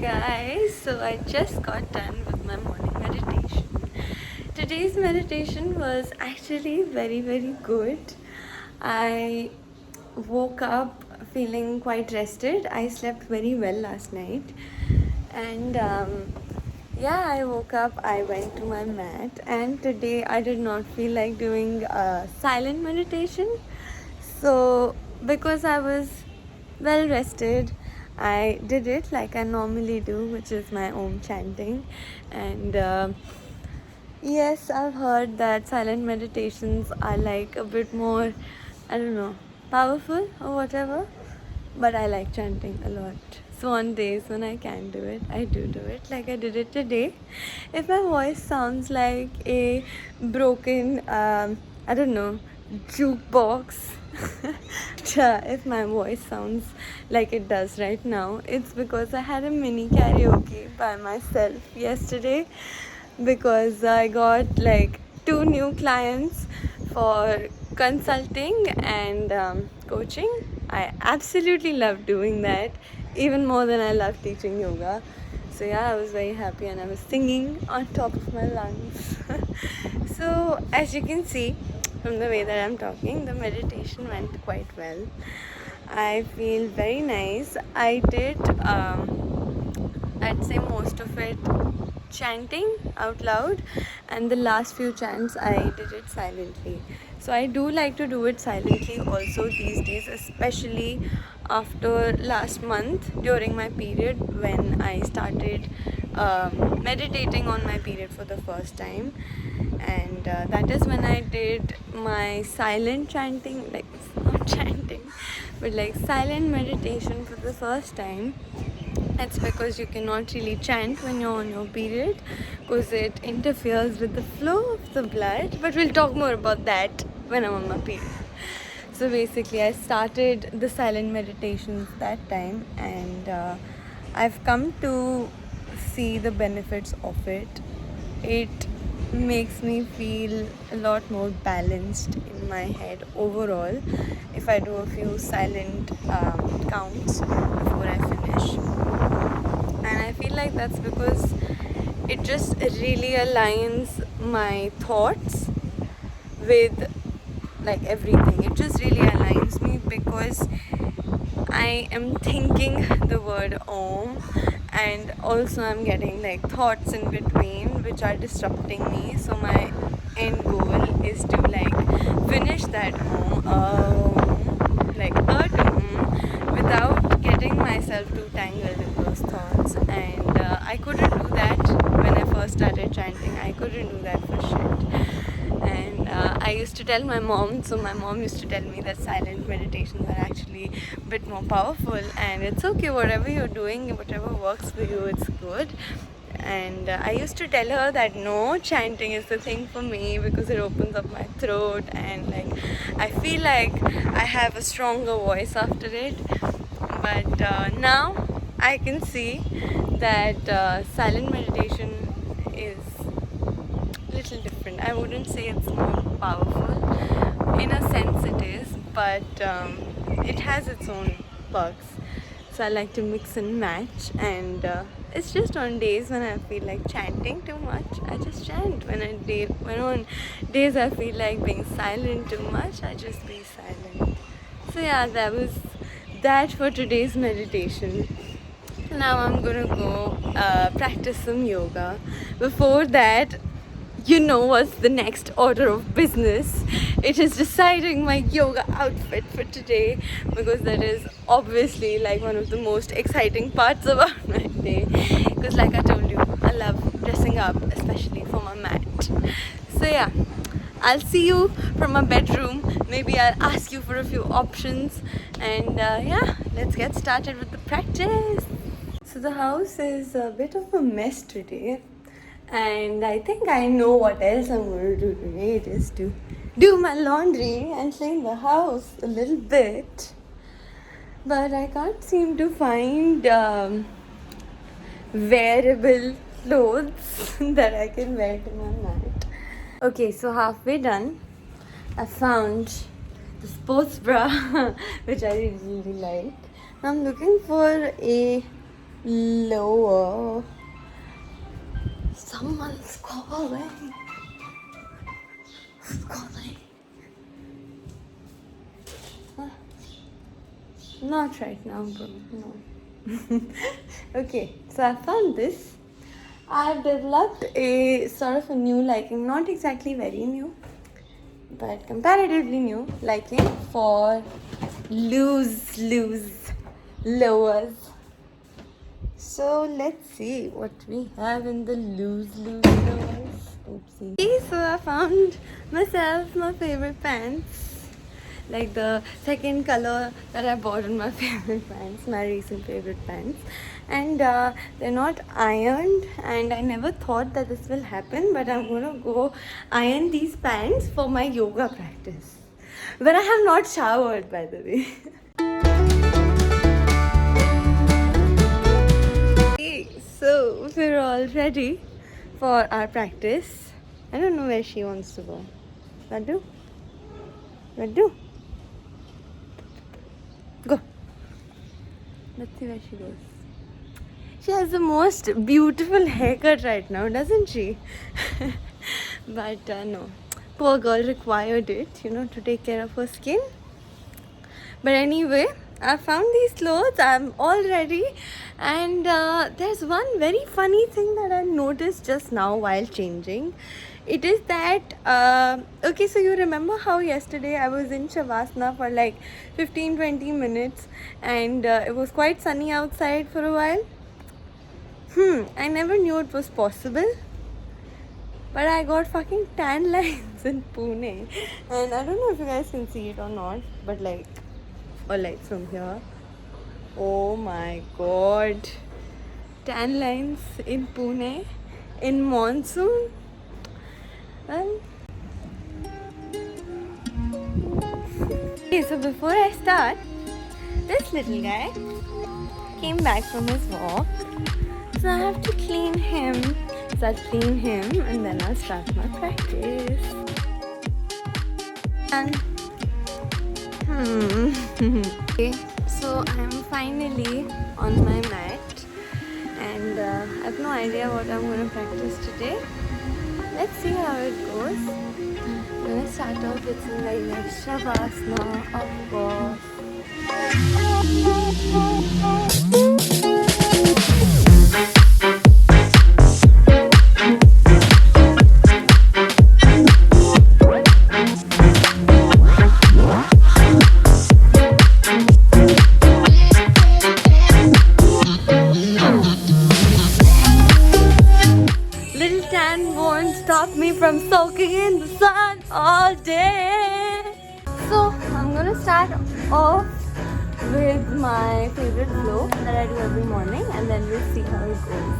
guys, so I just got done with my morning meditation. Today's meditation was actually very good. I woke up feeling quite rested. I slept very well last night, and I woke up, I went to my mat, and today I did not feel like doing a silent meditation. So because I was well rested, I did it like I normally do, which is my Om chanting. And yes, I've heard that silent meditations are like a bit more, I don't know, powerful or whatever, but I like chanting a lot. So on days when I can do it, I do it, like I did it today. If my voice sounds like a broken, I don't know, jukebox, if my voice sounds like it does right now, it's because I had a mini karaoke by myself yesterday, because I got like 2 new clients for consulting and coaching. I absolutely love doing that, even more than I love teaching yoga. So yeah, I was very happy and I was singing on top of my lungs. So as you can see from the way that I'm talking, the meditation went quite well. I feel very nice. I did I'd say most of it chanting out loud, and the last few chants I did it silently. So I do like to do it silently also these days, especially after last month during my period, when I started meditating on my period for the first time. And that is when I did my silent chanting, like not chanting, but like silent meditation for the first time. It's because you cannot really chant when you're on your period, because it interferes with the flow of the blood. But we'll talk more about that when I'm on my period. So basically, I started the silent meditations that time, and I've come to see the benefits of it. It makes me feel a lot more balanced in my head overall if I do a few silent counts before I finish. And I feel like that's because it just really aligns my thoughts with like everything. It just really aligns me, because I am thinking the word Om, and also I'm getting like thoughts in between which are disrupting me. So my end goal is to like finish that Om, like Om, without getting myself too tangled in those thoughts. And I couldn't do that when I first started chanting. I couldn't do that for shit. And I used to tell my mom, so my mom used to tell me that silent meditations are actually a bit more powerful, and it's okay, whatever you're doing, whatever works for you, it's good. And I used to tell her that no, chanting is the thing for me, because it opens up my throat, and like I feel like I have a stronger voice after it. But now I can see that silent meditation is little different. I wouldn't say it's more powerful. In a sense it is, but it has its own perks. So I like to mix and match, and it's just on days when I feel like chanting too much, I just chant. When on days I feel like being silent too much, I just be silent. So yeah, that was that for today's meditation. Now I'm gonna go practice some yoga. Before that, you know what's the next order of business. It is deciding my yoga outfit for today, because that is obviously like one of the most exciting parts about my day, because like I told you, I love dressing up, especially for my mat. So yeah, I'll see you from my bedroom. Maybe I'll ask you for a few options, and let's get started with the practice. So the house is a bit of a mess today, and I think I know what else I'm going to do today. It is to do my laundry and clean the house a little bit. But I can't seem to find wearable clothes that I can wear to my mat. Okay, so halfway done. I found the sports bra which I really like. I'm looking for a lower. Someone's calling. Who's calling? Not right now, bro. No. Okay, so I found this. I've developed a sort of a new liking, not exactly very new, but comparatively new liking for loose lowers. So let's see what we have in the loose lowers. Oopsie. Okay, so I found myself my favorite pants. Like the second color that I bought in my favorite pants, my recent favorite pants. And they're not ironed, and I never thought that this will happen, but I'm gonna go iron these pants for my yoga practice. When I have not showered, by the way. Okay, so we're all ready for our practice. I don't know where she wants to go. Laddu? Laddu? Go. Let's see where she goes. She has the most beautiful haircut right now, doesn't she? But no, poor girl required it, to take care of her skin. But anyway, I found these clothes. I'm all ready. And there's one very funny thing that I noticed just now while changing. It is that, okay, so you remember how yesterday I was in Shavasana for like 15-20 minutes and it was quite sunny outside for a while? I never knew it was possible. But I got fucking tan lines in Pune. And I don't know if you guys can see it or not, but like, or like from here. Oh my god. Tan lines in Pune in monsoon. Well, okay, so before I start, this little guy came back from his walk. So I have to clean him. So I'll clean him and then I'll start my practice. And okay, so I'm finally on my mat and I have no idea what I'm going to practice today. Let's see how it goes. I'm going to start off with some like Shavasana, of course. Stop me from soaking in the sun all day. So I'm gonna start off with my favorite flow that I do every morning and then we'll see how it goes.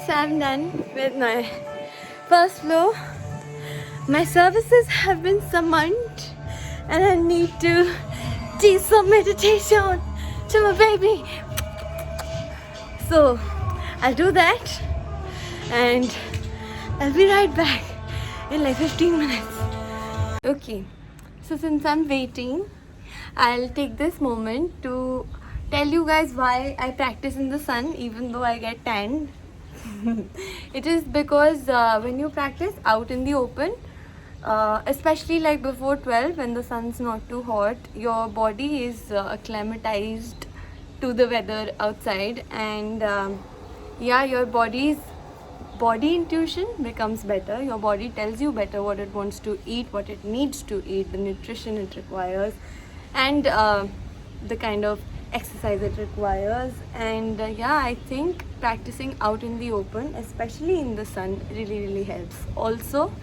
So I'm done with my first floor. My services have been summoned and I need to teach some meditation to my baby. So I'll do that and I'll be right back in like 15 minutes. Okay, so since I'm waiting, I'll take this moment to tell you guys why I practice in the sun even though I get tanned. It is because when you practice out in the open, especially like before 12 when the sun's not too hot, your body is acclimatized to the weather outside, and yeah, your body's body intuition becomes better. Your body tells you better what it wants to eat, what it needs to eat, the nutrition it requires, and the kind of exercise it requires. And yeah, I think practicing out in the open, especially in the sun, really helps. Also,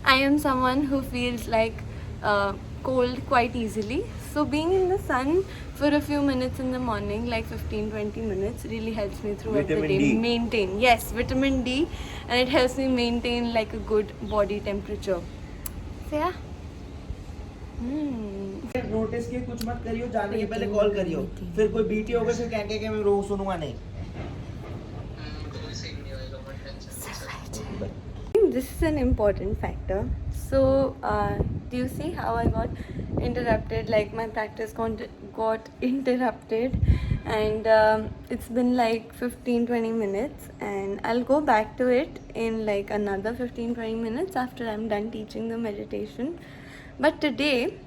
I am someone who feels like cold quite easily, so being in the sun for a few minutes in the morning, like 15-20 minutes, really helps me throughout the day maintain, yes, vitamin D, and it helps me maintain like a good body temperature. So yeah. Notice किए कुछ मत करियो, जाने के पहले call करियो, फिर कोई बीटी होगा फिर कह के मैं रो सुनूंगा नहीं. This is an important factor. So do you see how I got interrupted, like my practice got interrupted, and it's been like 15-20 minutes, and I'll go back to it in like another 15-20 minutes after I'm done teaching the meditation. But today,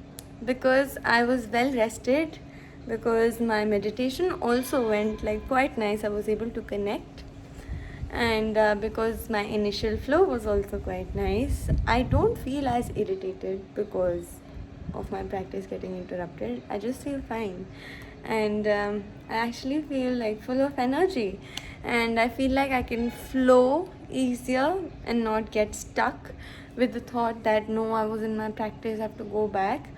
because I was well rested, because my meditation also went like quite nice, I was able to connect, and because my initial flow was also quite nice, I don't feel as irritated because of my practice getting interrupted. I just feel fine, and I actually feel like full of energy, and I feel like I can flow easier and not get stuck with the thought that no, I was in my practice, I have to go back,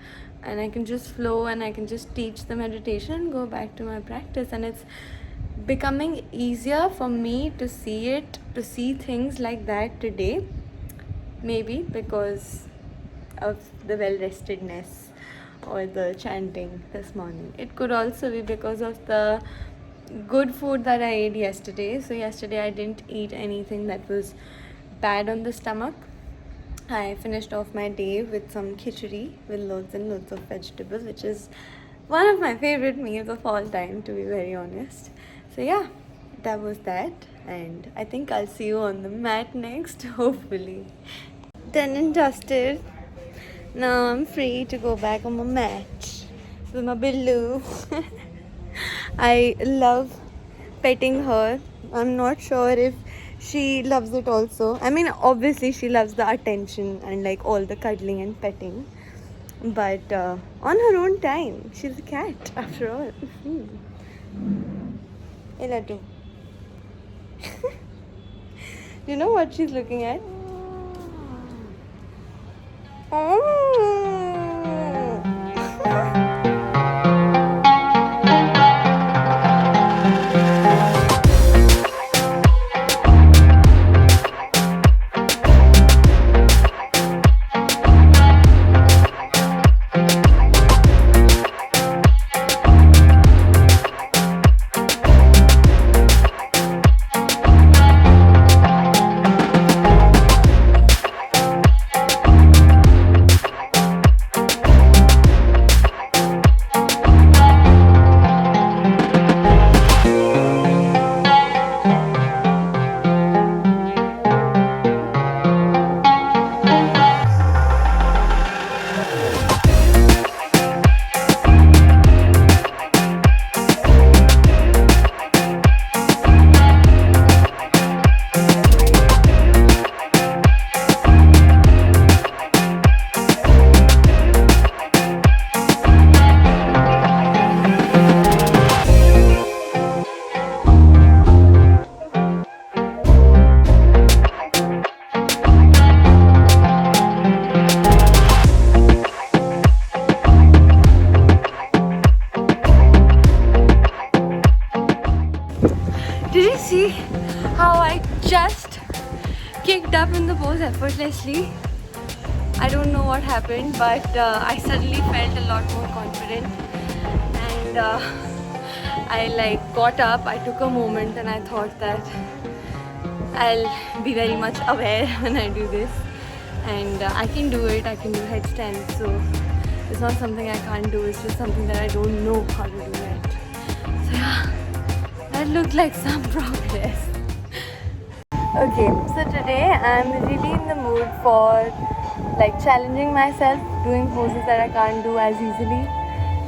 and I can just flow and I can just teach the meditation and go back to my practice. And it's becoming easier for me to see things like that today, maybe because of the well-restedness or the chanting this morning. It could also be because of the good food that I ate yesterday. So yesterday I didn't eat anything that was bad on the stomach. I finished off my day with some khichdi with loads and loads of vegetables, which is one of my favorite meals of all time, to be very honest. So yeah, that was that, and I think I'll see you on the mat next, hopefully. Done and dusted. Now I'm free to go back on my mat with my Billu. I love petting her. I'm not sure if she loves it also. I mean, obviously she loves the attention and like all the cuddling and petting, but on her own time. She's a cat after all. Hey Laddu. You know what she's looking at? Oh. Did you see how I just kicked up in the pose effortlessly. I don't know what happened, but I suddenly felt a lot more confident, and I like got up. I took a moment and I thought that I'll be very much aware when I do this, and I can do it. I can do headstands, so it's not something I can't do. It's just something that I don't know how to do yet. So yeah, that looked like some progress. Okay, so today I'm really in the mood for like challenging myself, doing poses that I can't do as easily.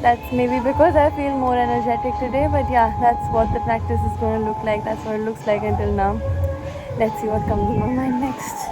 That's maybe because I feel more energetic today, but yeah, that's what the practice is going to look like. That's what it looks like until now. Let's see what comes in my mind next.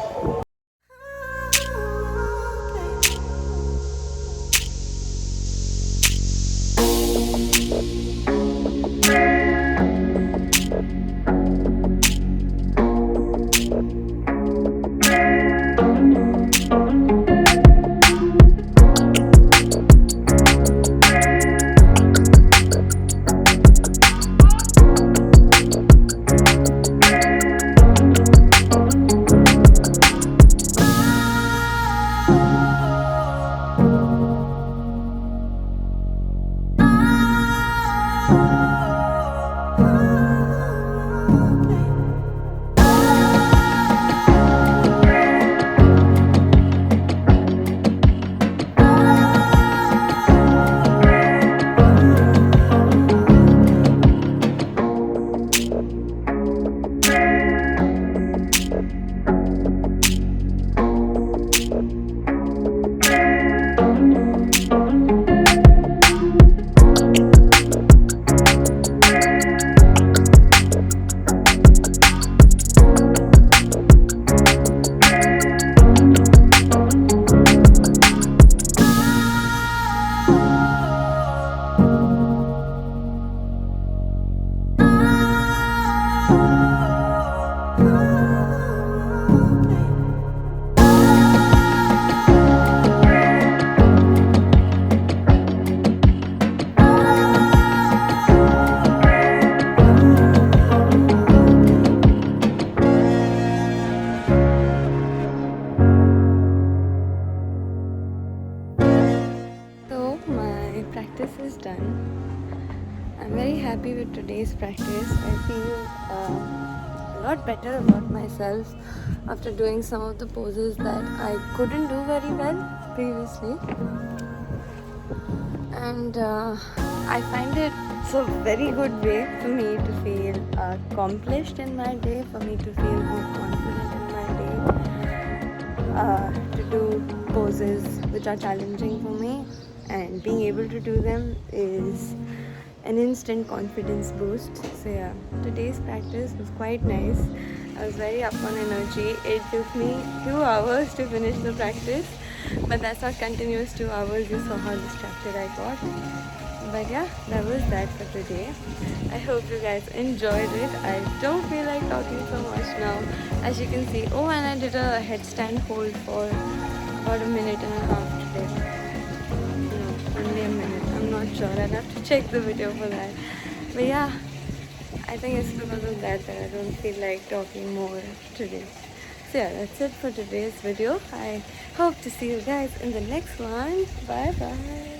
So my practice is done. I'm very happy with today's practice. I feel a lot better about myself after doing some of the poses that I couldn't do very well previously. And I find it's a very good way for me to feel accomplished in my day, for me to feel more confident in my day, to do poses which are challenging for me, and being able to do them is an instant confidence boost. So yeah, today's practice was quite nice. I was very up on energy. It took me 2 hours to finish the practice, but that's not continuous 2 hours. You saw how distracted I got. But yeah, that was that for today. I hope you guys enjoyed it. I don't feel like talking so much now, as you can see. Oh, and I did a headstand hold for about a minute and a half today. No, only a minute. I'm not sure. I'll have to check the video for that. But yeah, I think it's because of that I don't feel like talking more today. So yeah, that's it for today's video. I hope to see you guys in the next one. Bye bye.